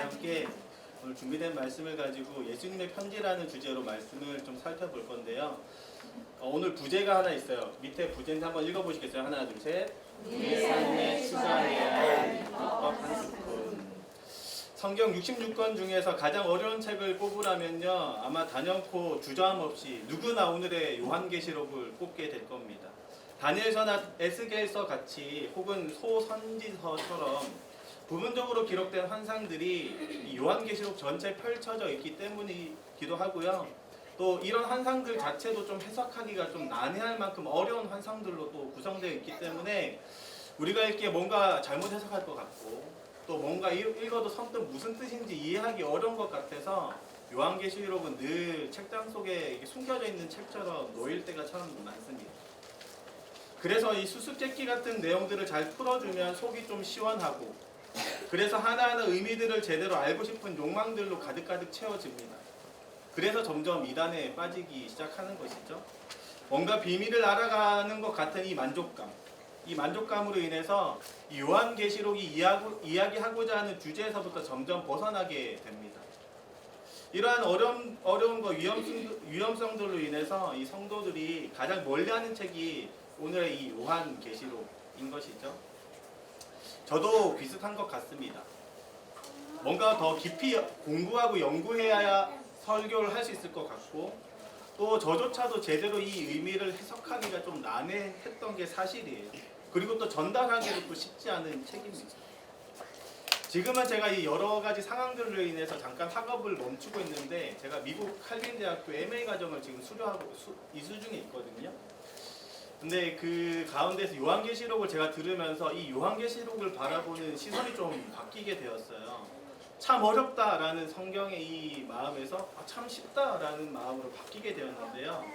함께 오늘 준비된 말씀을 가지고 예수님의 편지라는 주제로 말씀을 좀 살펴볼 건데요. 오늘 부제가 하나 있어요. 밑에 부제인데 한번 읽어보시겠어요? 하나, 둘, 셋. 우리의 삶에 추가해야 할 율법 한 스푼. 성경 66권 중에서 가장 어려운 책을 꼽으라면요, 아마 단연코 주저함 없이 누구나 오늘의 요한계시록을 꼽게 될 겁니다. 다니엘서나 에스겔서 같이 혹은 소선지서처럼 부분적으로 기록된 환상들이 이 요한계시록 전체에 펼쳐져 있기 때문이기도 하고요. 또 이런 환상들 자체도 좀 해석하기가 좀 난해할 만큼 어려운 환상들로 또 구성되어 있기 때문에 우리가 읽기에 뭔가 잘못 해석할 것 같고 또 뭔가 읽어도 선뜻 무슨 뜻인지 이해하기 어려운 것 같아서 요한계시록은 늘 책장 속에 숨겨져 있는 책처럼 놓일 때가 참 많습니다. 그래서 이 수수께끼 같은 내용들을 잘 풀어주면 속이 좀 시원하고 그래서 하나하나 의미들을 제대로 알고 싶은 욕망들로 가득가득 채워집니다. 그래서 점점 이단에 빠지기 시작하는 것이죠. 뭔가 비밀을 알아가는 것 같은 이 만족감으로 인해서 이 요한계시록이 이야기하고자 하는 주제에서부터 점점 벗어나게 됩니다. 이러한 어려움과 위험성들로 인해서 이 성도들이 가장 멀리하는 책이 오늘의 이 요한계시록인 것이죠. 저도 비슷한 것 같습니다. 뭔가 더 깊이 공부하고 연구해야 설교를 할 수 있을 것 같고 또 저조차도 제대로 이 의미를 해석하기가 좀 난해했던 게 사실이에요. 그리고 또 전달하기도 또 쉽지 않은 책입니다. 지금은 제가 이 여러 가지 상황들로 인해서 잠깐 학업을 멈추고 있는데 제가 미국 칼빈대학교 MA 과정을 지금 수료하고 이수 중에 있거든요. 근데 그 가운데서 요한계시록을 제가 들으면서 이 요한계시록을 바라보는 시선이 좀 바뀌게 되었어요. 참 어렵다라는 성경의 이 마음에서 참 쉽다라는 마음으로 바뀌게 되었는데요.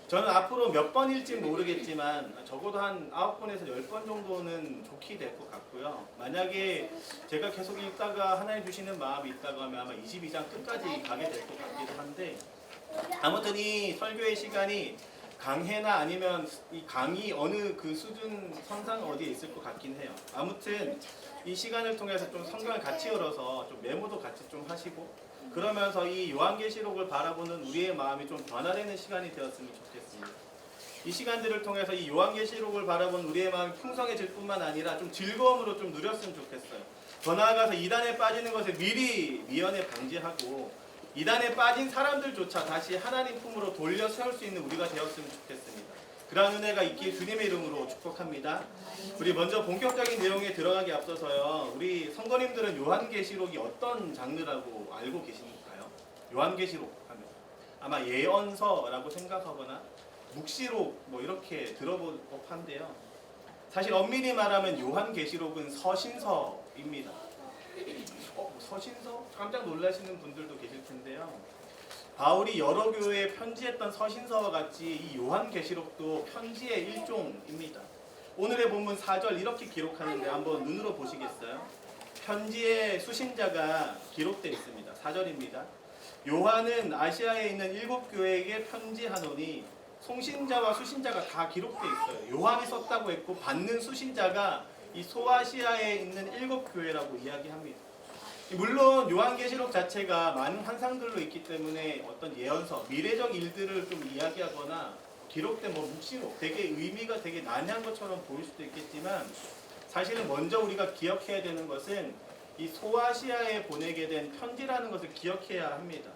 저는 앞으로 몇 번일지 모르겠지만 적어도 한 9번에서 10번 정도는 좋게 될 것 같고요. 만약에 제가 계속 읽다가 하나님 주시는 마음이 있다고 하면 아마 22장 끝까지 가게 될 것 같기도 한데 아무튼 이 설교의 시간이 강해나 아니면 이 강의 어느 그 수준 선상 어디에 있을 것 같긴 해요. 아무튼 이 시간을 통해서 좀 성경을 같이 열어서 좀 메모도 같이 좀 하시고 그러면서 이 요한계시록을 바라보는 우리의 마음이 좀 변화되는 시간이 되었으면 좋겠습니다. 이 시간들을 통해서 이 요한계시록을 바라본 우리의 마음이 풍성해질 뿐만 아니라 좀 즐거움으로 좀 누렸으면 좋겠어요. 더 나아가서 이단에 빠지는 것을 미리 미연에 방지하고 이단에 빠진 사람들조차 다시 하나님 품으로 돌려 세울 수 있는 우리가 되었으면 좋겠습니다. 그러한 은혜가 있길 주님의 이름으로 축복합니다. 우리 먼저 본격적인 내용에 들어가기 앞서서요. 우리 성도님들은 요한계시록이 어떤 장르라고 알고 계십니까요? 요한계시록 하면 아마 예언서라고 생각하거나 묵시록 뭐 이렇게 들어볼 법한데요. 사실 엄밀히 말하면 요한계시록은 서신서입니다. 서신서? 깜짝 놀라시는 분들도 계실 텐데요. 바울이 여러 교회에 편지했던 서신서와 같이 이 요한계시록도 편지의 일종입니다. 오늘의 본문 4절 이렇게 기록하는데 한번 눈으로 보시겠어요? 편지의 수신자가 기록되어 있습니다. 4절입니다. 요한은 아시아에 있는 7교회에게 편지하노니 송신자와 수신자가 다 기록되어 있어요. 요한이 썼다고 했고 받는 수신자가 이 소아시아에 있는 7교회라고 이야기합니다. 물론 요한계시록 자체가 많은 환상들로 있기 때문에 어떤 예언서, 미래적 일들을 좀 이야기하거나 기록된 묵시록, 되게 의미가 되게 난해한 것처럼 보일 수도 있겠지만 사실은 먼저 우리가 기억해야 되는 것은 이 소아시아에 보내게 된 편지라는 것을 기억해야 합니다.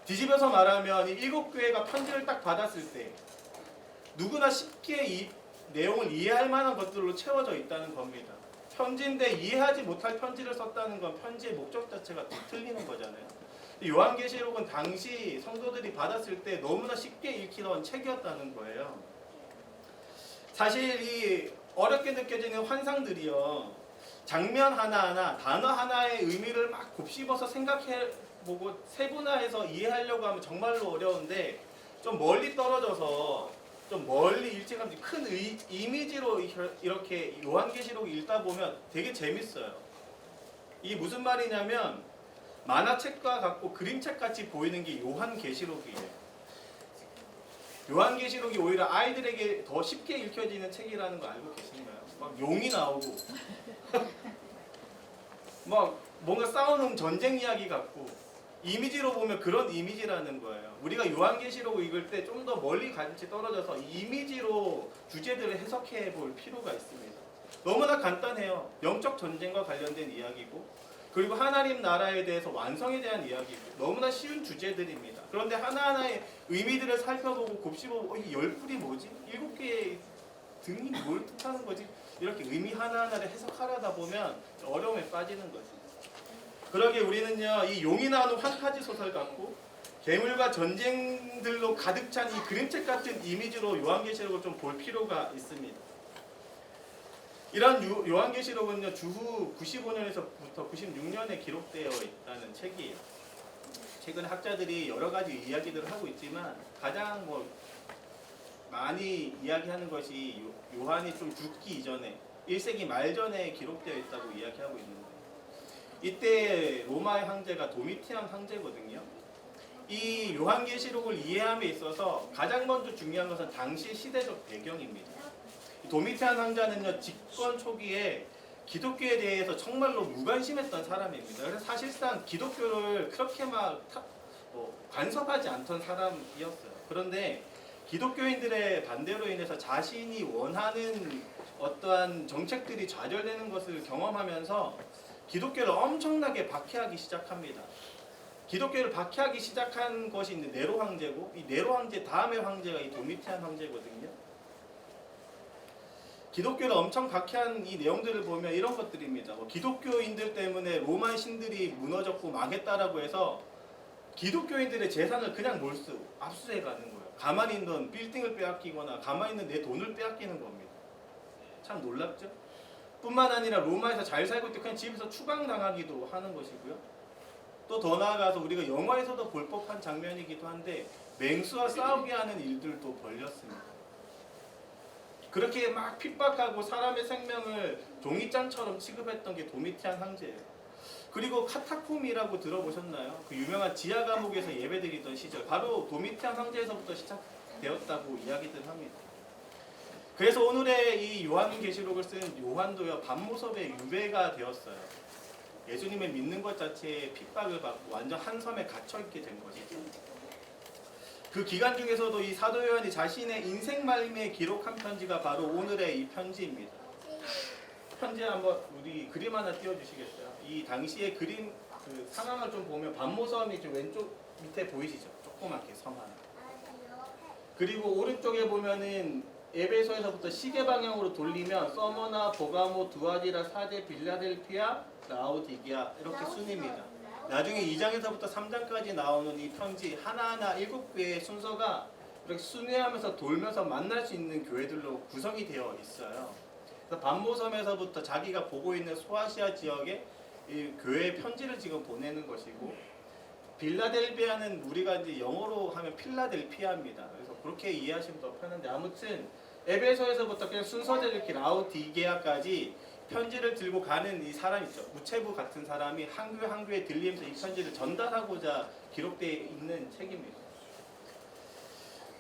뒤집어서 말하면 이 7교회가 편지를 딱 받았을 때 누구나 쉽게 이 내용을 이해할 만한 것들로 채워져 있다는 겁니다. 편지인데 이해하지 못할 편지를 썼다는 건 편지의 목적 자체가 틀리는 거잖아요. 요한계시록은 당시 성도들이 받았을 때 너무나 쉽게 읽히던 책이었다는 거예요. 사실 이 어렵게 느껴지는 환상들이요. 장면 하나하나, 단어 하나의 의미를 막 곱씹어서 생각해보고 세분화해서 이해하려고 하면 정말로 어려운데 좀 멀리 떨어져서 좀 멀리 일체감이 큰 이미지로 이렇게 요한계시록을 읽다 보면 되게 재밌어요. 이게 무슨 말이냐면 만화책과 같고 그림책 같이 보이는 게 요한계시록이에요. 요한계시록이 오히려 아이들에게 더 쉽게 읽혀지는 책이라는 거 알고 계신가요? 막 용이 나오고 막 뭔가 싸우는 전쟁 이야기 같고 이미지로 보면 그런 이미지라는 거예요. 우리가 요한계시록 읽을 때 좀 더 멀리 같이 떨어져서 이미지로 주제들을 해석해 볼 필요가 있습니다. 너무나 간단해요. 영적 전쟁과 관련된 이야기고 그리고 하나님 나라에 대해서 완성에 대한 이야기고 너무나 쉬운 주제들입니다. 그런데 하나하나의 의미들을 살펴보고 곱씹어보고 이 10뿔이 뭐지? 7개의 등이 뭘 뜻하는 거지? 이렇게 의미 하나하나를 해석하려다 보면 어려움에 빠지는 거지. 그러기에 우리는요, 이 용이 나오는 판타지 소설 같고 괴물과 전쟁들로 가득 찬 이 그림책 같은 이미지로 요한계시록을 좀 볼 필요가 있습니다. 이런 요한계시록은요, 주후 95년에서부터 96년에 기록되어 있다는 책이에요. 최근에 학자들이 여러 가지 이야기들을 하고 있지만 가장 많이 이야기하는 것이 요한이 좀 죽기 이전에 1세기 말 전에 기록되어 있다고 이야기하고 있는데 이때 로마의 황제가 도미티안 황제거든요. 이 요한계시록을 이해함에 있어서 가장 먼저 중요한 것은 당시 시대적 배경입니다. 도미티안 황제는요, 집권 초기에 기독교에 대해서 정말로 무관심했던 사람입니다. 그래서 사실상 기독교를 그렇게 간섭하지 않던 사람이었어요. 그런데 기독교인들의 반대로 인해서 자신이 원하는 어떠한 정책들이 좌절되는 것을 경험하면서 기독교를 엄청나게 박해하기 시작합니다. 기독교를 박해하기 시작한 것이 이제 네로 황제고 이 네로 황제 다음의 황제가 이 도미티안 황제거든요. 기독교를 엄청 박해한 이 내용들을 보면 이런 것들입니다. 기독교인들 때문에 로마 신들이 무너졌고 망했다라고 해서 기독교인들의 재산을 그냥 몰수, 압수해 가는 거예요. 가만히 있는 빌딩을 빼앗기거나 가만히 있는 내 돈을 빼앗기는 겁니다. 참 놀랍죠? 뿐만 아니라 로마에서 잘 살고 있을 때 그냥 집에서 추방당하기도 하는 것이고요. 또 더 나아가서 우리가 영화에서도 볼 법한 장면이기도 한데 맹수와 싸우게 하는 일들도 벌렸습니다. 그렇게 막 핍박하고 사람의 생명을 종이장처럼 취급했던 게 도미티안 황제예요. 그리고 카타콤이라고 들어보셨나요? 그 유명한 지하 감옥에서 예배드리던 시절 바로 도미티안 황제에서부터 시작되었다고 이야기들 합니다. 그래서 오늘의 이 요한계시록을 쓴 요한도요 반모섬의 유배가 되었어요. 예수님을 믿는 것 자체에 핍박을 받고 완전 한 섬에 갇혀있게 된 것이죠. 그 기간 중에서도 이 사도 요한이 자신의 인생 말미에 기록한 편지가 바로 오늘의 이 편지입니다. 편지 한번 우리 그림 하나 띄워주시겠어요? 이 당시의 그림 그 상황을 좀 보면 반모섬이 좀 왼쪽 밑에 보이시죠? 조그맣게 섬 하나. 그리고 오른쪽에 보면은 에베소에서부터 시계 방향으로 돌리면 서머나, 보가모, 두아디라, 사데, 빌라델피아, 라오디게아 이렇게 순입니다. 나중에 2장에서부터 3장까지 나오는 이 편지 하나하나 7개의 순서가 이렇게 순회하면서 돌면서 만날 수 있는 교회들로 구성이 되어 있어요. 그래서 반모섬에서부터 자기가 보고 있는 소아시아 지역에 이 교회의 편지를 지금 보내는 것이고 빌라델비아는 우리가 이제 영어로 하면 필라델피아입니다. 그래서 그렇게 이해하시면 더 편한데 아무튼 에베소에서부터 그냥 순서대로 이렇게 라오디게아까지 편지를 들고 가는 이 사람 있죠. 우체부 같은 사람이 한 교회 한 교회 들리면서 이 편지를 전달하고자 기록되어 있는 책입니다.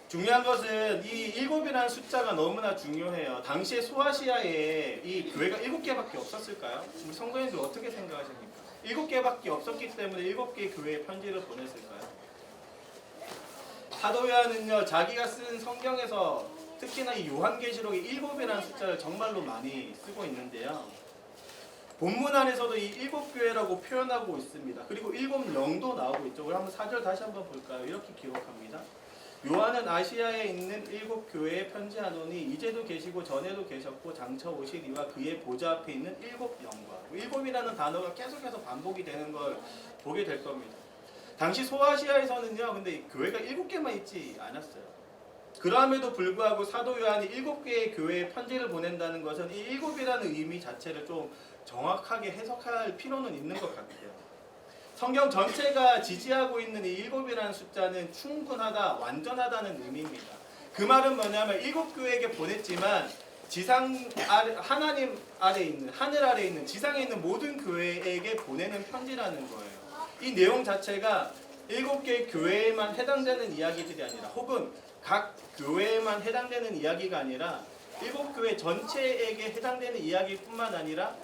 중요한 것은 이 7이라는 숫자가 너무나 중요해요. 당시에 소아시아에 이 교회가 7개밖에 없었을까요? 우리 성도님들 어떻게 생각하십니까? 7개밖에 없었기 때문에 7개의 교회에 편지를 보냈을까요? 사도 요한은요, 자기가 쓴 성경에서 특히나 이 요한계시록의 7이라는 숫자를 정말로 많이 쓰고 있는데요. 본문 안에서도 이 7교회라고 표현하고 있습니다. 그리고 7영도 나오고 있죠. 우리 한번 4절 다시 한번 볼까요? 이렇게 기록합니다. 요한은 아시아에 있는 7교회에 편지하노니 이제도 계시고 전에도 계셨고 장차 오시리와 그의 보좌 앞에 있는 7영과 7이라는 단어가 계속해서 반복이 되는 걸 보게 될 겁니다. 당시 소아시아에서는요, 근데 교회가 7개만 있지 않았어요. 그럼에도 불구하고 사도 요한이 7개의 교회에 편지를 보낸다는 것은 이 7이라는 의미 자체를 좀 정확하게 해석할 필요는 있는 것 같아요. 성경 전체가 지지하고 있는 이 7이라는 숫자는 충분하다, 완전하다는 의미입니다. 그 말은 뭐냐면 7교회에게 보냈지만 지상 아래, 하나님 아래 있는, 하늘 아래 있는, 지상에 있는 모든 교회에게 보내는 편지라는 거예요. 이 내용 자체가 7개의 교회에만 해당되는 이야기들이 아니라 혹은 각 교회에만 해당되는 이야기가 아니라 7교회 전체에게 해당되는 이야기뿐만 아니라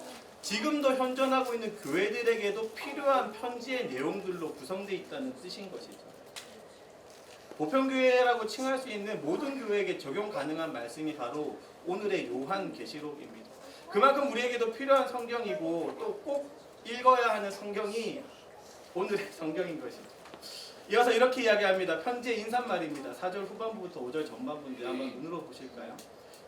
지금도 현존하고 있는 교회들에게도 필요한 편지의 내용들로 구성되어 있다는 뜻인 것이죠. 보편교회라고 칭할 수 있는 모든 교회에게 적용 가능한 말씀이 바로 오늘의 요한계시록입니다. 그만큼 우리에게도 필요한 성경이고 또 꼭 읽어야 하는 성경이 오늘의 성경인 것이죠. 이어서 이렇게 이야기합니다. 편지의 인사말입니다. 4절 후반부부터 5절 전반부인데 한번 눈으로 보실까요?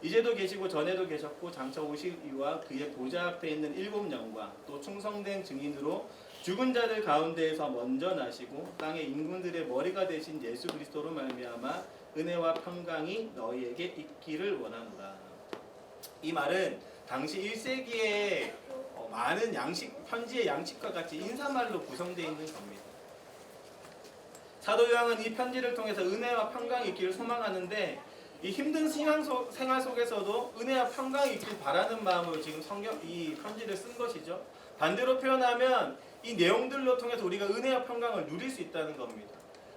이제도 계시고 전에도 계셨고 장차 오실 이와 그의 보좌 앞에 있는 7영과 또 충성된 증인으로 죽은 자들 가운데에서 먼저 나시고 땅의 임금들의 머리가 되신 예수 그리스도로 말미암아 은혜와 평강이 너희에게 있기를 원하노라. 이 말은 당시 1세기에 많은 편지의 양식과 같이 인사말로 구성되어 있는 겁니다. 사도 요한은 이 편지를 통해서 은혜와 평강이 있기를 소망하는데 이 힘든 생활 속에서도 은혜와 평강이 있길 바라는 마음으로 지금 이 편지를 쓴 것이죠. 반대로 표현하면 이 내용들로 통해서 우리가 은혜와 평강을 누릴 수 있다는 겁니다.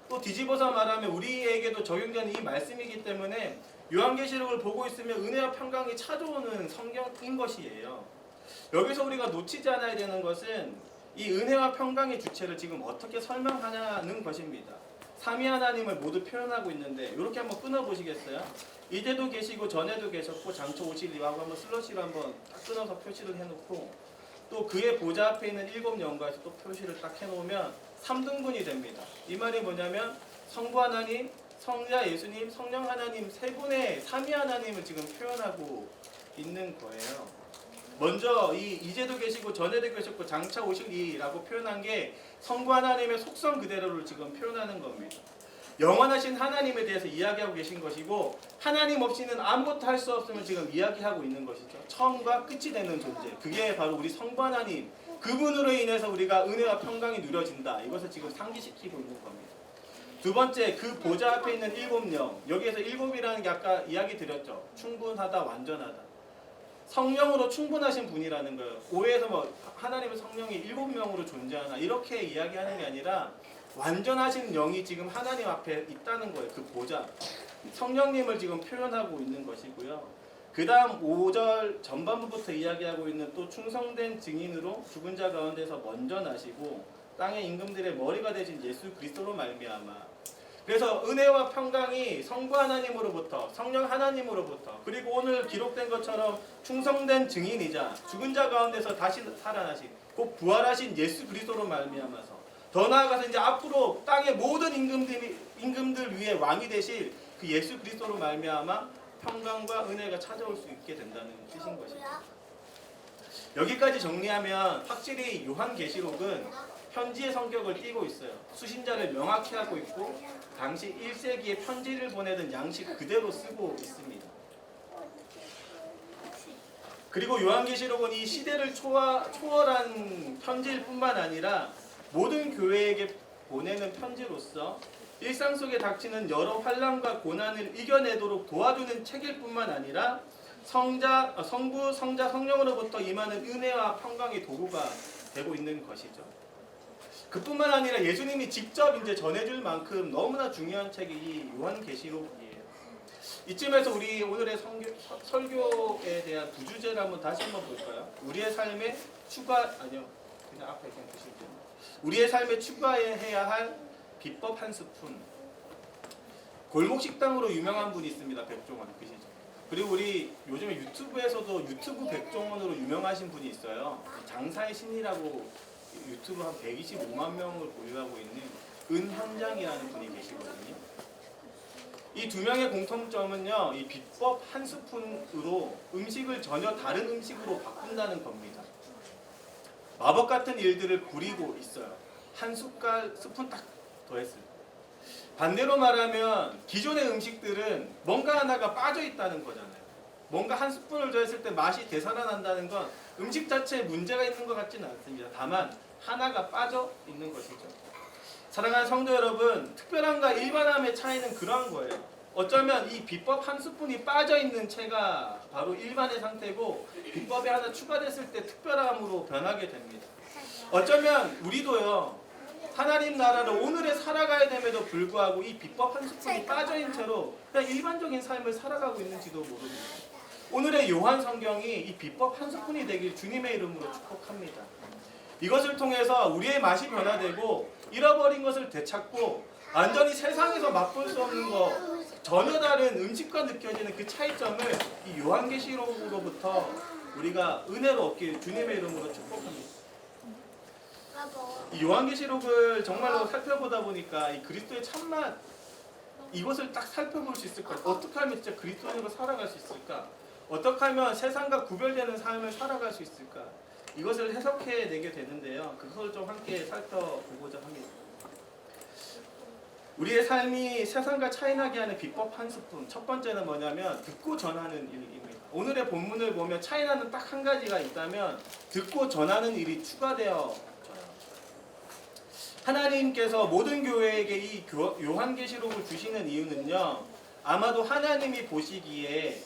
또 뒤집어서 말하면 우리에게도 적용되는 이 말씀이기 때문에 요한계시록을 보고 있으면 은혜와 평강이 찾아오는 성경인 것이에요. 여기서 우리가 놓치지 않아야 되는 것은 이 은혜와 평강의 주체를 지금 어떻게 설명하냐는 것입니다. 삼위 하나님을 모두 표현하고 있는데 이렇게 한번 끊어보시겠어요? 이제도 계시고 전에도 계셨고 장차 오실 이하고 한번 슬러시로 한번 딱 끊어서 표시를 해놓고 또 그의 보좌 앞에 있는 7영과에서 또 표시를 딱 해놓으면 3등분이 됩니다. 이 말이 뭐냐면 성부 하나님, 성자 예수님, 성령 하나님 세 분의 삼위 하나님을 지금 표현하고 있는 거예요. 먼저 이제도 계시고 전에도 계셨고 장차 오시리라고 표현한 게 성부 하나님의 속성 그대로를 지금 표현하는 겁니다. 영원하신 하나님에 대해서 이야기하고 계신 것이고 하나님 없이는 아무것도 할 수 없음을 지금 이야기하고 있는 것이죠. 처음과 끝이 되는 존재. 그게 바로 우리 성부 하나님. 그분으로 인해서 우리가 은혜와 평강이 누려진다. 이것을 지금 상기시키고 있는 겁니다. 두 번째, 그 보좌 앞에 있는 7영. 여기에서 7이라는 게 아까 이야기 드렸죠. 충분하다, 완전하다. 성령으로 충분하신 분이라는 거예요. 오해에서 하나님의 성령이 7명으로 존재하나 이렇게 이야기하는 게 아니라 완전하신 영이 지금 하나님 앞에 있다는 거예요. 그 보좌. 성령님을 지금 표현하고 있는 것이고요. 그 다음 5절 전반부부터 이야기하고 있는 또 충성된 증인으로 죽은 자 가운데서 먼저 나시고 땅의 임금들의 머리가 되신 예수 그리스도로 말미암아. 그래서 은혜와 평강이 성부 하나님으로부터 성령 하나님으로부터 그리고 오늘 기록된 것처럼 충성된 증인이자 죽은 자 가운데서 다시 살아나신 곧 부활하신 예수 그리스도로 말미암아서 더 나아가서 이제 앞으로 땅의 모든 임금들 위에 왕이 되실 그 예수 그리스도로 말미암아 평강과 은혜가 찾아올 수 있게 된다는 뜻인 것입니다. 여기까지 정리하면 확실히 요한계시록은 편지의 성격을 띠고 있어요. 수신자를 명확히 하고 있고 당시 1세기에 편지를 보내던 양식 그대로 쓰고 있습니다. 그리고 요한계시록은 이 시대를 초월한 편지일 뿐만 아니라 모든 교회에게 보내는 편지로서 일상 속에 닥치는 여러 환난과 고난을 이겨내도록 도와주는 책일 뿐만 아니라 성부, 성자, 성령으로부터 임하는 은혜와 평강의 도구가 되고 있는 것이죠. 그뿐만 아니라 예수님이 직접 이제 전해줄 만큼 너무나 중요한 책이 이 요한계시록이에요. 이쯤에서 우리 오늘의 설교에 대한 부주제를 다시 한번 볼까요? 우리의 삶에 그냥 앞에 그냥 보실게요. 우리의 삶에 추가해야 할 비법 한 스푼. 골목식당으로 유명한 분이 있습니다. 백종원 그시죠? 그리고 우리 요즘에 유튜브에서도 유튜브 백종원으로 유명하신 분이 있어요. 장사의 신이라고 유튜브 한 125만 명을 보유하고 있는 은현장이라는 분이 계시거든요. 이 두 명의 공통점은요, 이 비법 한 스푼으로 음식을 전혀 다른 음식으로 바꾼다는 겁니다. 마법 같은 일들을 부리고 있어요. 한 숟갈 스푼 딱 더했을 때. 반대로 말하면 기존의 음식들은 뭔가 하나가 빠져 있다는 거잖아요. 뭔가 한 스푼을 더했을 때 맛이 되살아난다는 건 음식 자체에 문제가 있는 것 같지는 않습니다. 다만 하나가 빠져 있는 것이죠. 사랑하는 성도 여러분, 특별함과 일반함의 차이는 그러한 거예요. 어쩌면 이 비법 한 스푼이 빠져 있는 채가 바로 일반의 상태고 비법이 하나 추가됐을 때 특별함으로 변하게 됩니다. 어쩌면 우리도요, 하나님 나라를 오늘에 살아가야 됨에도 불구하고 이 비법 한 스푼이 빠져 있는 채로 그냥 일반적인 삶을 살아가고 있는지도 모릅니다. 오늘의 요한 성경이 이 비법 한 스푼이 되길 주님의 이름으로 축복합니다. 이것을 통해서 우리의 맛이 변화되고 잃어버린 것을 되찾고 완전히 세상에서 맛볼 수 없는 것, 전혀 다른 음식과 느껴지는 그 차이점을 이 요한계시록으로부터 우리가 은혜로 얻길 주님의 이름으로 축복합니다. 이 요한계시록을 정말로 살펴보다 보니까 이 그리스도의 참맛, 이것을 딱 살펴볼 수 있을까? 어떻게 하면 진짜 그리스도인으로 살아갈 수 있을까? 어떻게 하면 세상과 구별되는 삶을 살아갈 수 있을까? 이것을 해석해내게 되는데요. 그걸 좀 함께 살펴보고자 합니다. 우리의 삶이 세상과 차이나게 하는 비법 한 스푼. 첫 번째는 뭐냐면 듣고 전하는 일입니다. 오늘의 본문을 보면 차이나는 딱 한 가지가 있다면 듣고 전하는 일이 추가되어져요. 하나님께서 모든 교회에게 이 요한계시록을 주시는 이유는요. 아마도 하나님이 보시기에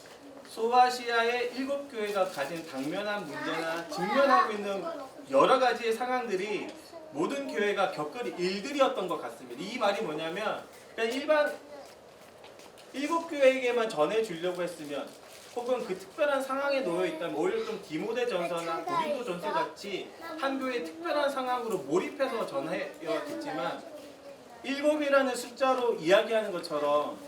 소아시아의 7교회가 가진 당면한 문제나 직면하고 있는 여러 가지의 상황들이 모든 교회가 겪을 일들이었던 것 같습니다. 이 말이 뭐냐면 그냥 일반 7교회에게만 전해주려고 했으면 혹은 그 특별한 상황에 놓여 있다면 오히려 좀 디모데 전서나 고린도 전서 같이 한 교회의 특별한 상황으로 몰입해서 전해야겠지만 7이라는 숫자로 이야기하는 것처럼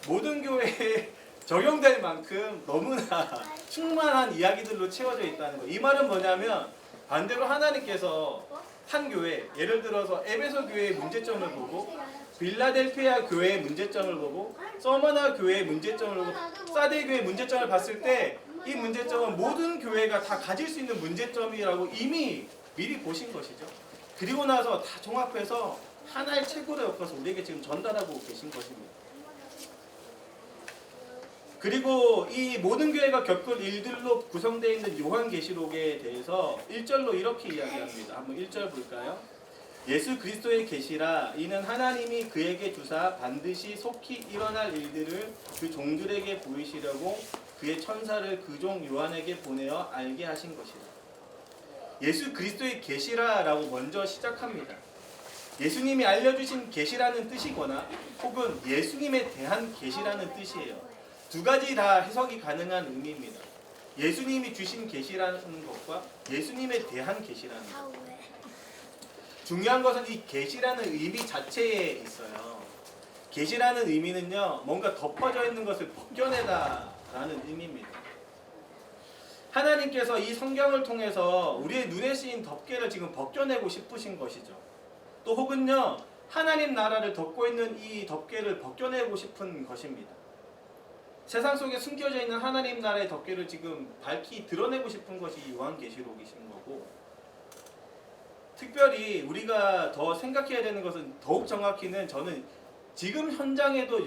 모든 교회에 적용될 만큼 너무나 충만한 이야기들로 채워져 있다는 거. 이 말은 뭐냐면 반대로 하나님께서 한 교회, 예를 들어서 에베소 교회의 문제점을 보고 빌라델피아 교회의 문제점을 보고 서머나 교회의 문제점을 보고 사데 교회의 문제점을 봤을 때 이 문제점은 모든 교회가 다 가질 수 있는 문제점이라고 이미 미리 보신 것이죠. 그리고 나서 다 종합해서 하나의 책으로 엮어서 우리에게 지금 전달하고 계신 것입니다. 그리고 이 모든 교회가 겪을 일들로 구성되어 있는 요한계시록에 대해서 1절로 이렇게 이야기합니다. 한번 1절 볼까요? 예수 그리스도의 계시라 이는 하나님이 그에게 주사 반드시 속히 일어날 일들을 그 종들에게 보이시려고 그의 천사를 그 종 요한에게 보내어 알게 하신 것이라. 예수 그리스도의 계시라라고 먼저 시작합니다. 예수님이 알려주신 계시라는 뜻이거나 혹은 예수님에 대한 계시라는 뜻이에요. 두 가지 다 해석이 가능한 의미입니다. 예수님이 주신 계시라는 것과 예수님에 대한 계시라는 것. 중요한 것은 이 계시라는 의미 자체에 있어요. 계시라는 의미는요, 뭔가 덮어져 있는 것을 벗겨내다라는 의미입니다. 하나님께서 이 성경을 통해서 우리의 눈에 씌인 덮개를 지금 벗겨내고 싶으신 것이죠. 또 혹은요, 하나님 나라를 덮고 있는 이 덮개를 벗겨내고 싶은 것입니다. 세상 속에 숨겨져 있는 하나님 나라의 덮개를 지금 밝히 드러내고 싶은 것이 요한계시록이신 거고, 특별히 우리가 더 생각해야 되는 것은 더욱 정확히는 저는 지금 현장에도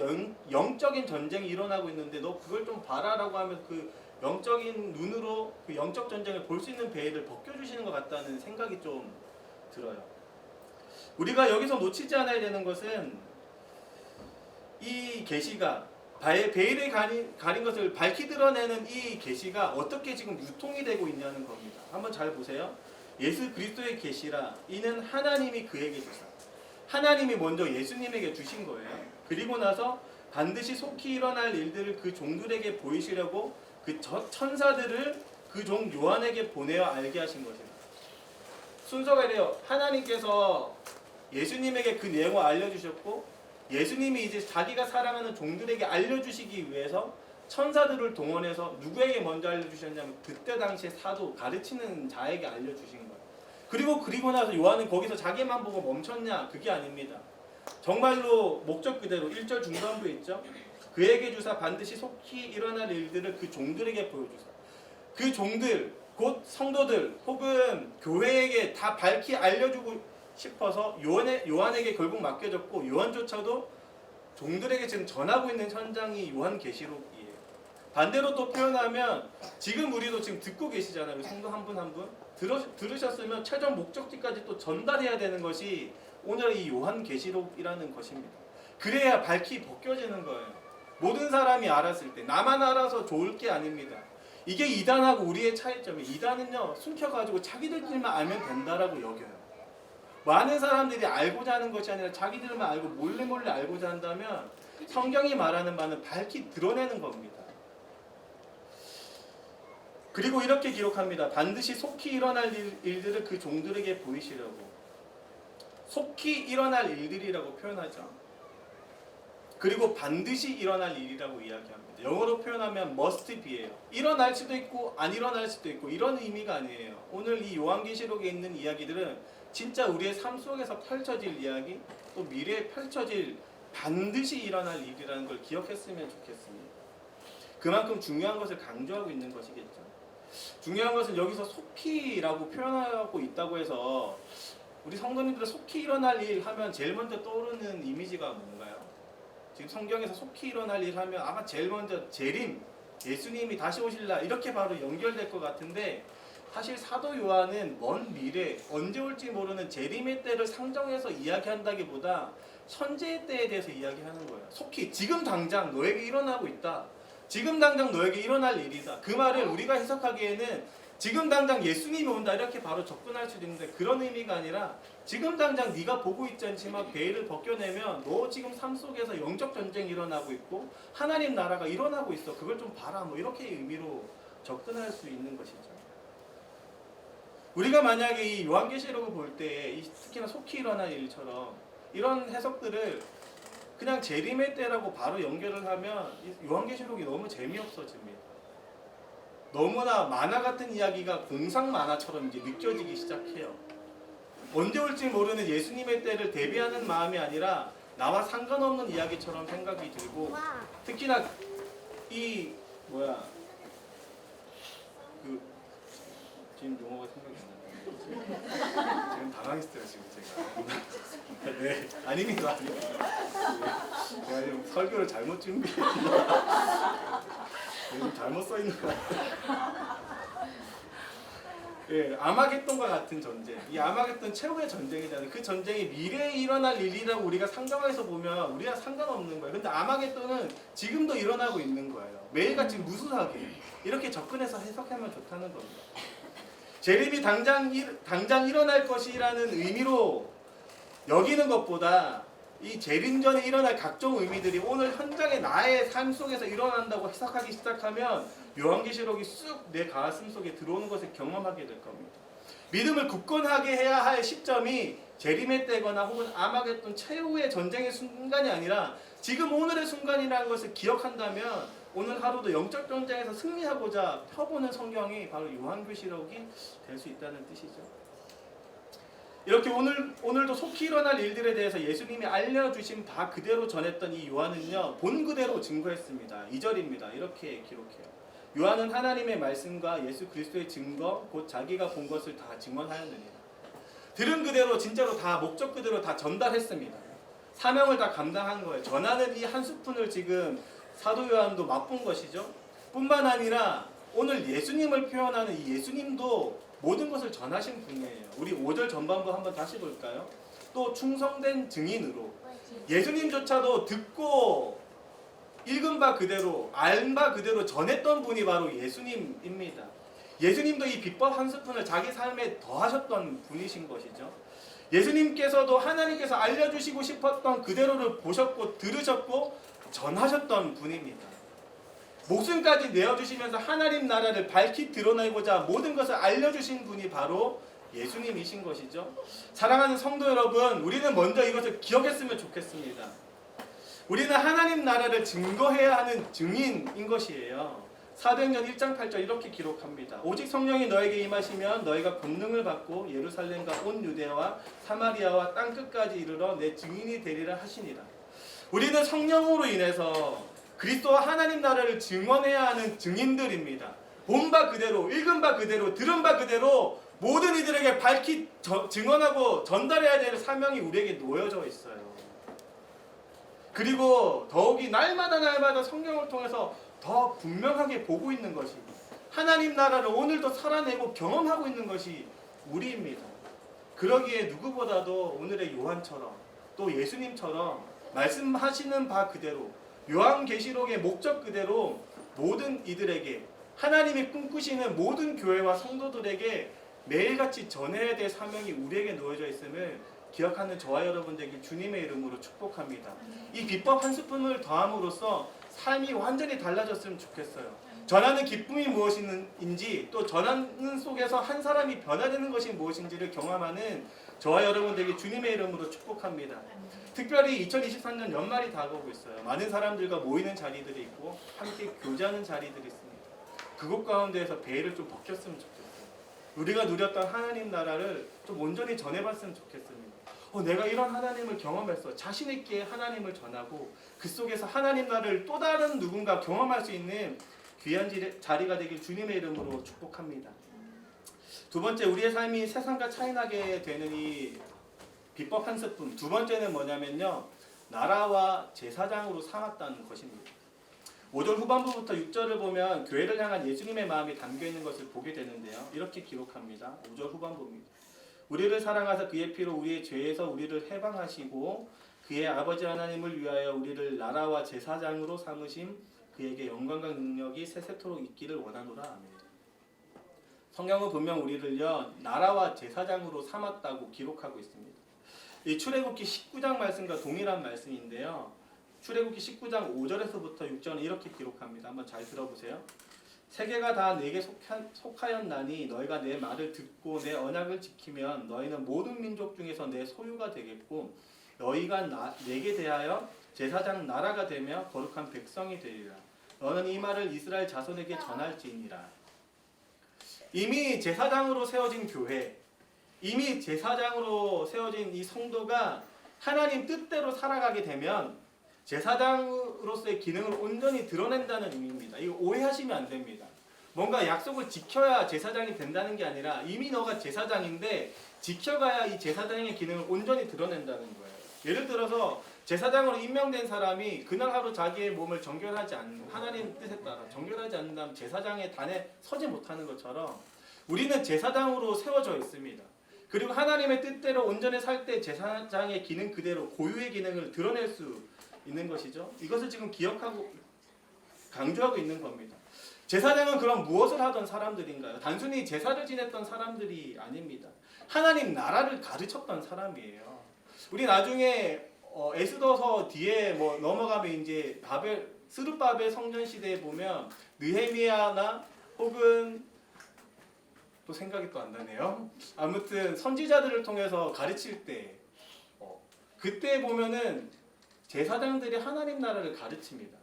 영적인 전쟁이 일어나고 있는데 너 그걸 좀 봐라라고 하면 그 영적인 눈으로 그 영적 전쟁을 볼 수 있는 베일을 벗겨주시는 것 같다는 생각이 좀 들어요. 우리가 여기서 놓치지 않아야 되는 것은 이 계시가 베일에 가린 것을 밝히 드러내는 이 계시가 어떻게 지금 유통이 되고 있냐는 겁니다. 한번 잘 보세요. 예수 그리스도의 계시라 이는 하나님이 그에게 주사. 하나님이 먼저 예수님에게 주신 거예요. 그리고 나서 반드시 속히 일어날 일들을 그 종들에게 보이시려고 그 천사들을 그 종 요한에게 보내어 알게 하신 것입니다. 순서가 이래요. 하나님께서 예수님에게 그 내용을 알려주셨고 예수님이 이제 자기가 사랑하는 종들에게 알려주시기 위해서 천사들을 동원해서 누구에게 먼저 알려주셨냐면 그때 당시에 사도 가르치는 자에게 알려주신 거예요. 그리고 나서 요한은 거기서 자기만 보고 멈췄냐? 그게 아닙니다. 정말로 목적 그대로 1절 중반부에 있죠. 그에게 주사 반드시 속히 일어날 일들을 그 종들에게 보여주사. 그 종들 곧 성도들 혹은 교회에게 다 밝히 알려주고 싶어서 요한에게 결국 맡겨졌고 요한조차도 종들에게 지금 전하고 있는 현장이 요한계시록이에요. 반대로 또 표현하면 지금 우리도 지금 듣고 계시잖아요. 성도 한 분 한 분. 들으셨으면 최종 목적지까지 또 전달해야 되는 것이 오늘 이 요한계시록이라는 것입니다. 그래야 밝히 벗겨지는 거예요. 모든 사람이 알았을 때 나만 알아서 좋을 게 아닙니다. 이게 이단하고 우리의 차이점이에요. 이단은요 숨겨가지고 자기들끼리만 알면 된다라고 여겨요. 많은 사람들이 알고자 하는 것이 아니라 자기들만 알고 몰래 알고자 한다면 성경이 말하는 바는 밝히 드러내는 겁니다. 그리고 이렇게 기록합니다. 반드시 속히 일어날 일들을 그 종들에게 보이시려고. 속히 일어날 일들이라고 표현하죠. 그리고 반드시 일어날 일이라고 이야기합니다. 영어로 표현하면 must be예요. 일어날 수도 있고 안 일어날 수도 있고 이런 의미가 아니에요. 오늘 이 요한계시록에 있는 이야기들은 진짜 우리의 삶 속에서 펼쳐질 이야기, 또 미래에 펼쳐질 반드시 일어날 일이라는 걸 기억했으면 좋겠습니다. 그만큼 중요한 것을 강조하고 있는 것이겠죠. 중요한 것은 여기서 속히라고 표현하고 있다고 해서 우리 성도님들 속히 일어날 일 하면 제일 먼저 떠오르는 이미지가 뭔가요? 지금 성경에서 속히 일어날 일 하면 아마 제일 먼저 재림, 예수님이 다시 오실라 이렇게 바로 연결될 것 같은데, 사실 사도 요한은 먼 미래 언제 올지 모르는 재림의 때를 상정해서 이야기한다기보다 현재의 때에 대해서 이야기하는 거예요. 속히 지금 당장 너에게 일어나고 있다. 지금 당장 너에게 일어날 일이다. 그 말을 우리가 해석하기에는 지금 당장 예수님이 온다 이렇게 바로 접근할 수도 있는데, 그런 의미가 아니라 지금 당장 네가 보고 있지 않지만 베일을 벗겨내면 너 지금 삶 속에서 영적 전쟁이 일어나고 있고 하나님 나라가 일어나고 있어. 그걸 좀 봐라. 뭐 이렇게 의미로 접근할 수 있는 것이죠. 우리가 만약에 이 요한계시록을 볼 때 특히나 속히 일어날 일처럼 이런 해석들을 그냥 재림의 때라고 바로 연결을 하면 요한계시록이 너무 재미없어집니다. 너무나 만화 같은 이야기가 공상 만화처럼 이제 느껴지기 시작해요. 언제 올지 모르는 예수님의 때를 대비하는 마음이 아니라 나와 상관없는 이야기처럼 생각이 들고, 특히나 이 지금 용어가 생각이 안 나요. 지금 당황했어요 지금 제가. 네, 아닙니다. 제가 지금 설교를 잘못 준비했나. 좀 잘못 써 있는 것 같아요. 예, 아마겟돈과 같은 전쟁. 이 아마겟돈 최후의 전쟁이잖아요. 그 전쟁이 미래에 일어날 일이라고 우리가 상정해서 보면 우리가 상관없는 거예요. 근데 아마겟돈은 지금도 일어나고 있는 거예요. 매일같이 무수하게 이렇게 접근해서 해석하면 좋다는 겁니다. 재림이 당장 일어날 것이라는 의미로 여기는 것보다 이 재림 전에 일어날 각종 의미들이 오늘 현장의 나의 삶 속에서 일어난다고 해석하기 시작하면 요한계시록이 쑥 내 가슴 속에 들어오는 것을 경험하게 될 겁니다. 믿음을 굳건하게 해야 할 시점이 재림의 때거나 혹은 아마겟돈 최후의 전쟁의 순간이 아니라 지금 오늘의 순간이라는 것을 기억한다면 오늘 하루도 영적 전쟁에서 승리하고자 펴보는 성경이 바로 요한계시록이 될 수 있다는 뜻이죠. 이렇게 오늘도 속히 일어날 일들에 대해서 예수님이 알려주신 바 그대로 전했던 이 요한은요, 본 그대로 증거했습니다. 2절입니다. 이렇게 기록해요. 요한은 하나님의 말씀과 예수 그리스도의 증거, 곧 자기가 본 것을 다 증언하였느니라. 들은 그대로 진짜로 다 목적 그대로 다 전달했습니다. 사명을 다 감당한 거예요. 전하는 이 한 스푼을 지금 사도 요한도 맛본 것이죠. 뿐만 아니라 오늘 예수님을 표현하는 이 예수님도 모든 것을 전하신 분이에요. 우리 5절 전반부 한번 다시 볼까요? 또 충성된 증인으로 예수님조차도 듣고 읽은 바 그대로 알 바 그대로 전했던 분이 바로 예수님입니다. 예수님도 이 비법 한 스푼을 자기 삶에 더하셨던 분이신 것이죠. 예수님께서도 하나님께서 알려주시고 싶었던 그대로를 보셨고 들으셨고 전하셨던 분입니다. 목숨까지 내어주시면서 하나님 나라를 밝히 드러내고자 모든 것을 알려주신 분이 바로 예수님이신 것이죠. 사랑하는 성도 여러분, 우리는 먼저 이것을 기억했으면 좋겠습니다. 우리는 하나님 나라를 증거해야 하는 증인인 것이에요. 사도행전 1장 8절 이렇게 기록합니다. 오직 성령이 너에게 임하시면 너희가 권능을 받고 예루살렘과 온 유대와 사마리아와 땅끝까지 이르러 내 증인이 되리라 하시니라. 우리는 성령으로 인해서 그리스도와 하나님 나라를 증언해야 하는 증인들입니다. 본 바 그대로, 읽은 바 그대로, 들은 바 그대로 모든 이들에게 밝히 증언하고 전달해야 되는 사명이 우리에게 놓여져 있어요. 그리고 더욱이 날마다 성경을 통해서 더 분명하게 보고 있는 것이 하나님 나라를 오늘도 살아내고 경험하고 있는 것이 우리입니다. 그러기에 누구보다도 오늘의 요한처럼 또 예수님처럼 말씀하시는 바 그대로 요한계시록의 목적 그대로 모든 이들에게 하나님이 꿈꾸시는 모든 교회와 성도들에게 매일같이 전해야 될 사명이 우리에게 놓여져 있음을 기억하는 저와 여러분들에게 주님의 이름으로 축복합니다. 이 비법 한 스푼을 더함으로써 삶이 완전히 달라졌으면 좋겠어요. 전하는 기쁨이 무엇인지 또 전하는 속에서 한 사람이 변화되는 것이 무엇인지를 경험하는 저와 여러분들에게 주님의 이름으로 축복합니다. 특별히 2023년 연말이 다가오고 있어요. 많은 사람들과 모이는 자리들이 있고 함께 교제하는 자리들이 있습니다. 그곳 가운데에서 베일을 좀 벗겼으면 좋겠어요. 우리가 누렸던 하나님 나라를 좀 온전히 전해봤으면 좋겠습니다. 내가 이런 하나님을 경험했어. 자신 있게 하나님을 전하고 그 속에서 하나님 나라를 또 다른 누군가 경험할 수 있는 귀한 자리가 되길 주님의 이름으로 축복합니다. 두 번째, 우리의 삶이 세상과 차이나게 되는 이 비법 한 스푼. 두 번째는 뭐냐면요, 나라와 제사장으로 삼았다는 것입니다. 5절 후반부부터 6절을 보면 교회를 향한 예수님의 마음이 담겨있는 것을 보게 되는데요, 이렇게 기록합니다. 5절 후반부입니다. 우리를 사랑하사 그의 피로 우리의 죄에서 우리를 해방하시고 그의 아버지 하나님을 위하여 우리를 나라와 제사장으로 삼으심, 그에게 영광과 능력이 세세토록 있기를 원하노라. 아멘. 성경은 분명 우리를요, 나라와 제사장으로 삼았다고 기록하고 있습니다. 이 출애굽기 19장 말씀과 동일한 말씀인데요, 출애굽기 19장 5절에서부터 6절은 이렇게 기록합니다. 한번 잘 들어보세요. 세계가 다 내게 속하였나니 너희가 내 말을 듣고 내 언약을 지키면 너희는 모든 민족 중에서 내 소유가 되겠고 너희가 내게 대하여 제사장 나라가 되며 거룩한 백성이 되리라. 너는 이 말을 이스라엘 자손에게 전할지니라. 이미 제사장으로 세워진 교회, 이미 제사장으로 세워진 이 성도가 하나님 뜻대로 살아가게 되면 제사장으로서의 기능을 온전히 드러낸다는 의미입니다. 이거 오해하시면 안 됩니다. 뭔가 약속을 지켜야 제사장이 된다는 게 아니라 이미 너가 제사장인데 지켜가야 이 제사장의 기능을 온전히 드러낸다는 거예요. 예를 들어서 제사장으로 임명된 사람이 그날 하루 자기의 몸을 정결하지 않는, 하나님 뜻에 따라 정결하지 않는다면 제사장의 단에 서지 못하는 것처럼 우리는 제사장으로 세워져 있습니다. 그리고 하나님의 뜻대로 온전히 살 때 제사장의 기능 그대로 고유의 기능을 드러낼 수 있는 것이죠. 이것을 지금 기억하고 강조하고 있는 겁니다. 제사장은 그럼 무엇을 하던 사람들인가요? 단순히 제사를 지냈던 사람들이 아닙니다. 하나님 나라를 가르쳤던 사람이에요. 우리 나중에 에스더서 뒤에 넘어가면 이제 스룹바벨 성전 시대에 보면 느헤미야나 혹은 또 생각이 또 안 나네요. 아무튼 선지자들을 통해서 가르칠 때 그때 보면은 제사장들이 하나님 나라를 가르칩니다.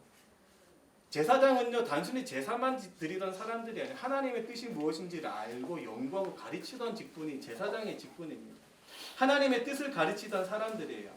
제사장은요, 단순히 제사만 드리던 사람들이 아니라 하나님의 뜻이 무엇인지를 알고 연구하고 가르치던 직분이 제사장의 직분입니다. 하나님의 뜻을 가르치던 사람들이에요.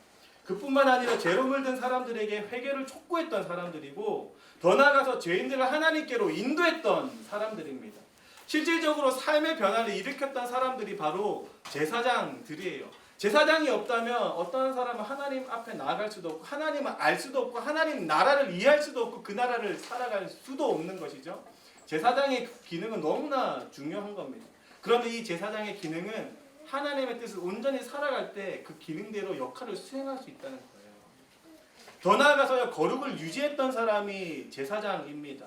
그뿐만 아니라 죄로 물든 사람들에게 회개를 촉구했던 사람들이고 더 나아가서 죄인들을 하나님께로 인도했던 사람들입니다. 실질적으로 삶의 변화를 일으켰던 사람들이 바로 제사장들이에요. 제사장이 없다면 어떤 사람은 하나님 앞에 나아갈 수도 없고 하나님을 알 수도 없고 하나님 나라를 이해할 수도 없고 그 나라를 살아갈 수도 없는 것이죠. 제사장의 기능은 너무나 중요한 겁니다. 그런데 이 제사장의 기능은 하나님의 뜻을 온전히 살아갈 때 그 기능대로 역할을 수행할 수 있다는 거예요. 더 나아가서요, 거룩을 유지했던 사람이 제사장입니다.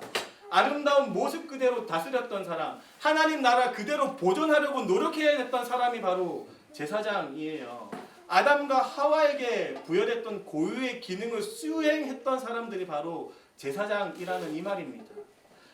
아름다운 모습 그대로 다스렸던 사람, 하나님 나라 그대로 보존하려고 노력해야 했던 사람이 바로 제사장이에요. 아담과 하와에게 부여됐던 고유의 기능을 수행했던 사람들이 바로 제사장이라는 이 말입니다.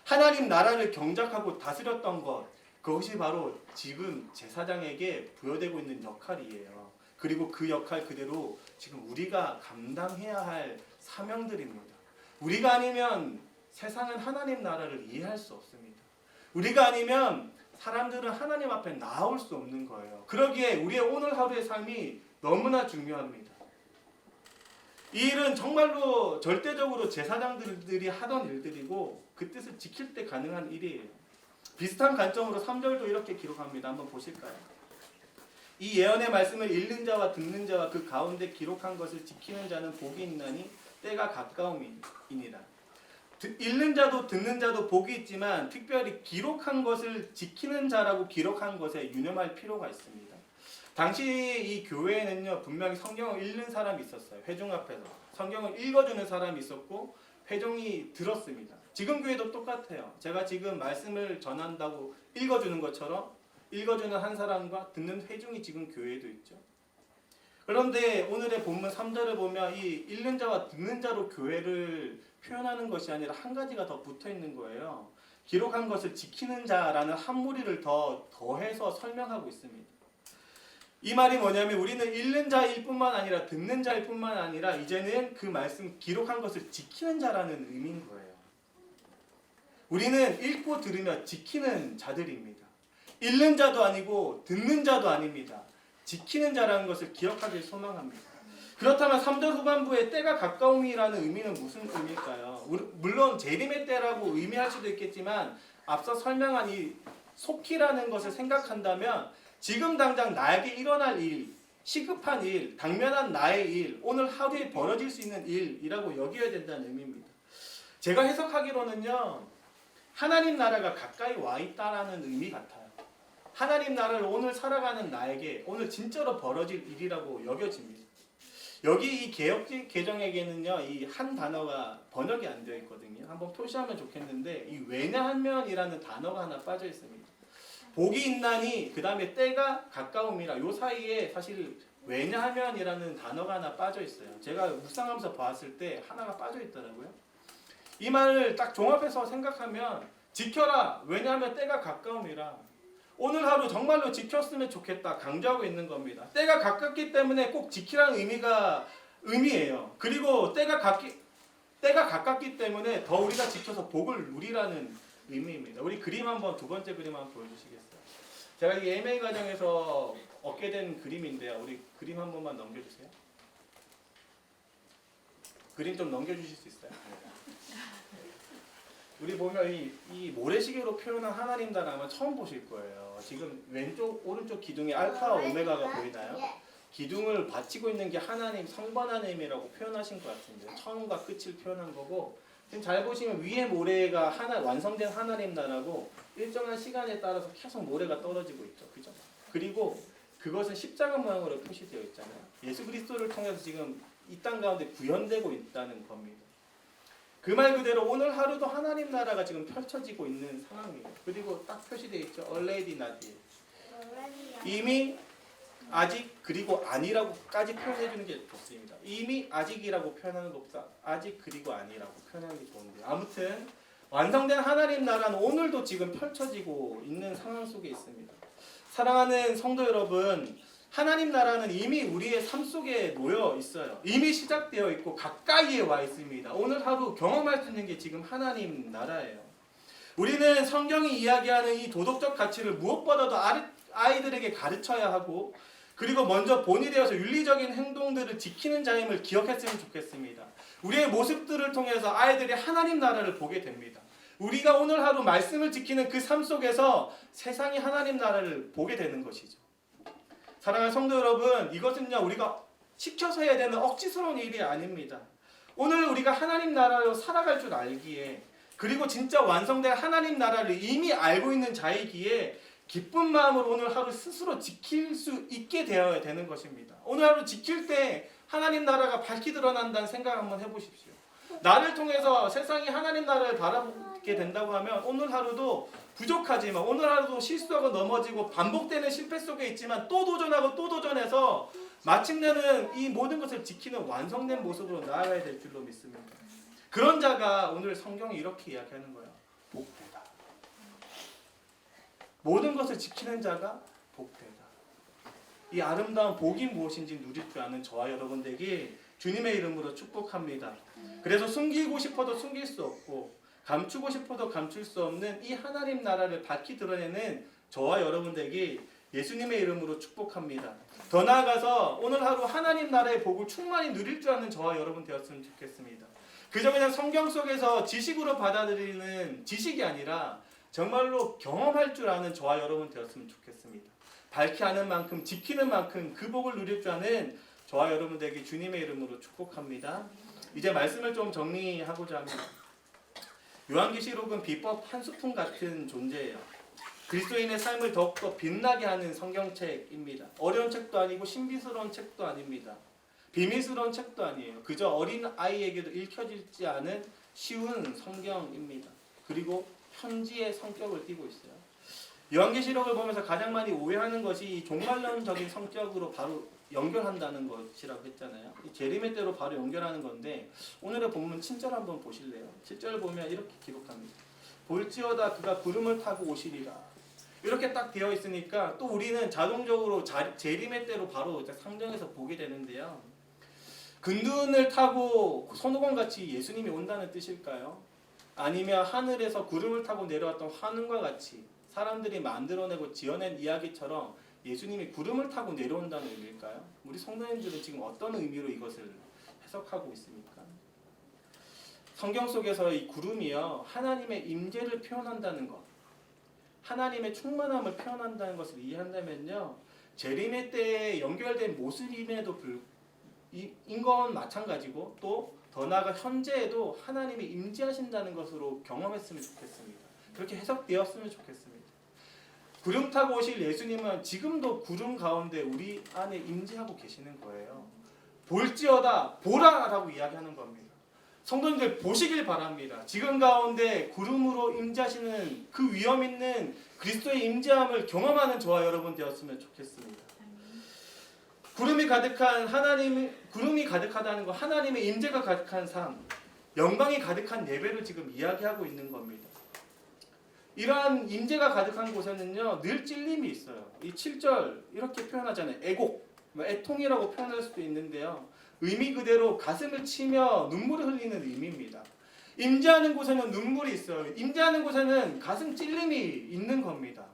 하나님 나라를 경작하고 다스렸던 것, 그것이 바로 지금 제사장에게 부여되고 있는 역할이에요. 그리고 그 역할 그대로 지금 우리가 감당해야 할 사명들입니다. 우리가 아니면 세상은 하나님 나라를 이해할 수 없습니다. 우리가 아니면 사람들은 하나님 앞에 나올 수 없는 거예요. 그러기에 우리의 오늘 하루의 삶이 너무나 중요합니다. 이 일은 정말로 절대적으로 제사장들이 하던 일들이고 그 뜻을 지킬 때 가능한 일이에요. 비슷한 관점으로 3절도 이렇게 기록합니다. 한번 보실까요? 이 예언의 말씀을 읽는 자와 듣는 자와 그 가운데 기록한 것을 지키는 자는 복이 있나니 때가 가까움이니라. 읽는 자도 듣는 자도 복이 있지만 특별히 기록한 것을 지키는 자라고 기록한 것에 유념할 필요가 있습니다. 당시 이 교회에는요, 분명히 성경을 읽는 사람이 있었어요. 회중 앞에서 성경을 읽어주는 사람이 있었고 회중이 들었습니다. 지금 교회도 똑같아요. 제가 지금 말씀을 전한다고 읽어주는 것처럼 읽어주는 한 사람과 듣는 회중이 지금 교회에도 있죠. 그런데 오늘의 본문 3절을 보면 이 읽는 자와 듣는 자로 교회를 표현하는 것이 아니라 한 가지가 더 붙어 있는 거예요. 기록한 것을 지키는 자라는 한 무리를 더해서 설명하고 있습니다. 이 말이 뭐냐면 우리는 읽는 자일 뿐만 아니라 듣는 자일 뿐만 아니라 이제는 그 말씀 기록한 것을 지키는 자라는 의미인 거예요. 우리는 읽고 들으며 지키는 자들입니다. 읽는 자도 아니고 듣는 자도 아닙니다. 지키는 자라는 것을 기억하길 소망합니다. 그렇다면 3절 후반부의 때가 가까움이라는 의미는 무슨 의미일까요? 물론 재림의 때라고 의미할 수도 있겠지만 앞서 설명한 이 속히라는 것을 생각한다면 지금 당장 나에게 일어날 일, 시급한 일, 당면한 나의 일, 오늘 하루에 벌어질 수 있는 일이라고 여겨야 된다는 의미입니다. 제가 해석하기로는요, 하나님 나라가 가까이 와 있다라는 의미 같아요. 하나님 나라를 오늘 살아가는 나에게 오늘 진짜로 벌어질 일이라고 여겨집니다. 여기 이 개정에게는요, 이 한 단어가 번역이 안 되어 있거든요. 한번 표시하면 좋겠는데 이 왜냐하면이라는 단어가 하나 빠져 있습니다. 복이 있나니 그 다음에 때가 가까움이라 요 사이에 사실 왜냐하면이라는 단어가 하나 빠져 있어요. 제가 묵상하면서 봤을 때 하나가 빠져 있더라고요. 이 말을 딱 종합해서 생각하면 지켜라. 왜냐하면 때가 가까움이라. 오늘 하루 정말로 지켰으면 좋겠다. 강조하고 있는 겁니다. 때가 가깝기 때문에 꼭 지키라는 의미예요. 그리고 때가 가깝기 때문에 더 우리가 지켜서 복을 누리라는 의미입니다. 우리 그림 한번 두 번째 그림 한번 보여주시겠어요? 제가 이 MA 과정에서 얻게 된 그림인데요. 우리 그림 한 번만 넘겨주세요. 그림 좀 넘겨주실 수 있어요? 우리 보면 이 모래시계로 표현한 하나님 나라 아마 처음 보실 거예요. 지금 왼쪽 오른쪽 기둥에 알파와 오메가가 보이나요? 기둥을 받치고 있는 게 하나님 성번 하나님이라고 표현하신 것 같은데 처음과 끝을 표현한 거고 지금 잘 보시면 위에 모래가 완성된 하나님 나라고 일정한 시간에 따라서 계속 모래가 떨어지고 있죠. 그죠? 그리고 그것은 십자가 모양으로 표시되어 있잖아요. 예수 그리스도를 통해서 지금 이 땅 가운데 구현되고 있다는 겁니다. 그 말 그대로 오늘 하루도 하나님 나라가 지금 펼쳐지고 있는 상황이에요. 그리고 딱 표시되어 있죠. already not yet. 이미 아직 그리고 아니라고까지 표현해 주는 게 좋습니다. 이미 아직이라고 표현하는 것보다 아직 그리고 아니라고 표현하는 게 좋은데 아무튼 완성된 하나님 나라는 오늘도 지금 펼쳐지고 있는 상황 속에 있습니다. 사랑하는 성도 여러분, 하나님 나라는 이미 우리의 삶 속에 놓여 있어요. 이미 시작되어 있고 가까이에 와 있습니다. 오늘 하루 경험할 수 있는 게 지금 하나님 나라예요. 우리는 성경이 이야기하는 이 도덕적 가치를 무엇보다도 아이들에게 가르쳐야 하고 그리고 먼저 본이 되어서 윤리적인 행동들을 지키는 자임을 기억했으면 좋겠습니다. 우리의 모습들을 통해서 아이들이 하나님 나라를 보게 됩니다. 우리가 오늘 하루 말씀을 지키는 그 삶 속에서 세상이 하나님 나라를 보게 되는 것이죠. 사랑하는 성도 여러분, 이것은요 우리가 시켜서 해야 되는 억지스러운 일이 아닙니다. 오늘 우리가 하나님 나라로 살아갈 줄 알기에 그리고 진짜 완성된 하나님 나라를 이미 알고 있는 자이기에 기쁜 마음으로 오늘 하루 스스로 지킬 수 있게 되어야 되는 것입니다. 오늘 하루 지킬 때 하나님 나라가 밝히 드러난다는 생각 한번 해보십시오. 나를 통해서 세상이 하나님 나라를 바라보게 된다고 하면 오늘 하루도 부족하지만 오늘 하루도 실수하고 넘어지고 반복되는 실패 속에 있지만 또 도전하고 또 도전해서 마침내는 이 모든 것을 지키는 완성된 모습으로 나아가야 될 줄로 믿습니다. 그런 자가 오늘 성경이 이렇게 이야기하는 거예요. 복되다. 모든 것을 지키는 자가 복되다. 이 아름다운 복이 무엇인지 누릴 줄 아는 저와 여러분 되기 주님의 이름으로 축복합니다. 그래서 숨기고 싶어도 숨길 수 없고 감추고 싶어도 감출 수 없는 이 하나님 나라를 밝히 드러내는 저와 여러분 되기 예수님의 이름으로 축복합니다. 더 나아가서 오늘 하루 하나님 나라의 복을 충만히 누릴 줄 아는 저와 여러분 되었으면 좋겠습니다. 그저 그냥 성경 속에서 지식으로 받아들이는 지식이 아니라 정말로 경험할 줄 아는 저와 여러분 되었으면 좋겠습니다. 밝히 아는 만큼 지키는 만큼 그 복을 누릴 줄 아는 저와 여러분 되기 주님의 이름으로 축복합니다. 이제 말씀을 좀 정리하고자 합니다. 요한계시록은 비법 한 스푼 같은 존재예요. 그리스도인의 삶을 더욱더 빛나게 하는 성경책입니다. 어려운 책도 아니고 신비스러운 책도 아닙니다. 비밀스러운 책도 아니에요. 그저 어린 아이에게도 읽혀지지 않은 쉬운 성경입니다. 그리고 편지의 성격을 띠고 있어요. 요한계시록을 보면서 가장 많이 오해하는 것이 종말론적인 성격으로 바로 연결한다는 것이라고 했잖아요. 재림의 때로 바로 연결하는 건데 오늘의 본문 7절 한번 보실래요? 7절 보면 이렇게 기록합니다. 볼지어다 그가 구름을 타고 오시리라. 이렇게 딱 되어 있으니까 또 우리는 자동적으로 재림의 때로 바로 상정해서 보게 되는데요. 근둔을 타고 손오공같이 예수님이 온다는 뜻일까요? 아니면 하늘에서 구름을 타고 내려왔던 환웅과 같이 사람들이 만들어내고 지어낸 이야기처럼 예수님이 구름을 타고 내려온다는 의미일까요? 우리 성도님들은 지금 어떤 의미로 이것을 해석하고 있습니까? 성경 속에서 이 구름이요, 하나님의 임재를 표현한다는 것, 하나님의 충만함을 표현한다는 것을 이해한다면요, 재림의 때에 연결된 모습임에도 인 건 마찬가지고 또 더 나아가 현재에도 하나님이 임재하신다는 것으로 경험했으면 좋겠습니다. 그렇게 해석되었으면 좋겠습니다. 구름 타고 오실 예수님은 지금도 구름 가운데 우리 안에 임재하고 계시는 거예요. 볼지어다 보라라고 이야기하는 겁니다. 성도님들 보시길 바랍니다. 지금 가운데 구름으로 임재하시는 그 위엄 있는 그리스도의 임재함을 경험하는 저와 여러분 되었으면 좋겠습니다. 구름이 가득하다는 것, 하나님의 임재가 가득한 삶, 영광이 가득한 예배를 지금 이야기하고 있는 겁니다. 이러한 임재가 가득한 곳에는요, 늘 찔림이 있어요. 이 7절 이렇게 표현하잖아요. 애곡, 애통이라고 표현할 수도 있는데요. 의미 그대로 가슴을 치며 눈물을 흘리는 의미입니다. 임재하는 곳에는 눈물이 있어요. 임재하는 곳에는 가슴 찔림이 있는 겁니다.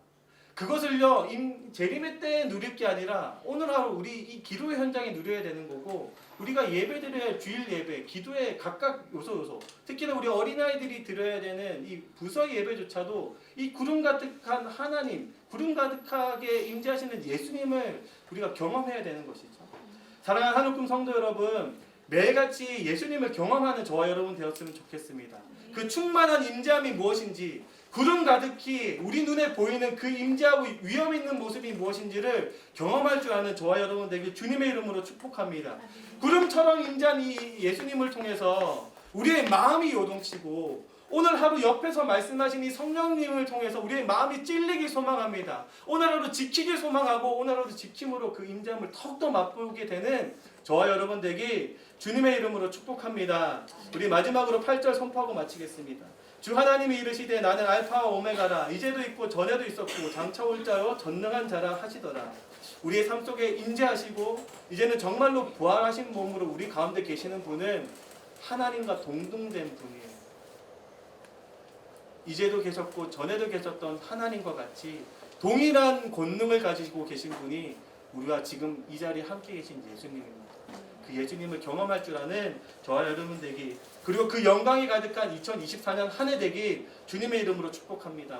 그것을요, 재림의 때에 누릴 게 아니라 오늘 하루 우리 이 기도의 현장에 누려야 되는 거고, 우리가 예배드려야 할 주일 예배, 기도의 각각 요소, 특히나 우리 어린아이들이 드려야 되는 이 부서 예배조차도 이 구름 가득한 하나님, 구름 가득하게 임재하시는 예수님을 우리가 경험해야 되는 것이죠. 사랑하는 한옥금 성도 여러분, 매일같이 예수님을 경험하는 저와 여러분 되었으면 좋겠습니다. 그 충만한 임재함이 무엇인지, 구름 가득히 우리 눈에 보이는 그 임재하고 위엄 있는 모습이 무엇인지를 경험할 줄 아는 저와 여러분 되길 주님의 이름으로 축복합니다. 구름처럼 임재한 이 예수님을 통해서 우리의 마음이 요동치고, 오늘 하루 옆에서 말씀하신 이 성령님을 통해서 우리의 마음이 찔리길 소망합니다. 오늘 하루 지키길 소망하고, 오늘 하루 지킴으로 그 임재함을 더욱더 맛보게 되는 저와 여러분 되길 주님의 이름으로 축복합니다. 우리 마지막으로 8절 선포하고 마치겠습니다. 주 하나님이 이르시되 나는 알파와 오메가라, 이제도 있고 전에도 있었고 장차 올 자요 전능한 자라 하시더라. 우리의 삶 속에 임재하시고 이제는 정말로 부활하신 몸으로 우리 가운데 계시는 분은 하나님과 동등된 분이에요. 이제도 계셨고 전에도 계셨던 하나님과 같이 동일한 권능을 가지고 계신 분이 우리가 지금 이 자리에 함께 계신 예수님입니다. 그 예수님을 경험할 줄 아는 저와 여러분 되기, 그리고 그 영광이 가득한 2024년 한 해 되기 주님의 이름으로 축복합니다.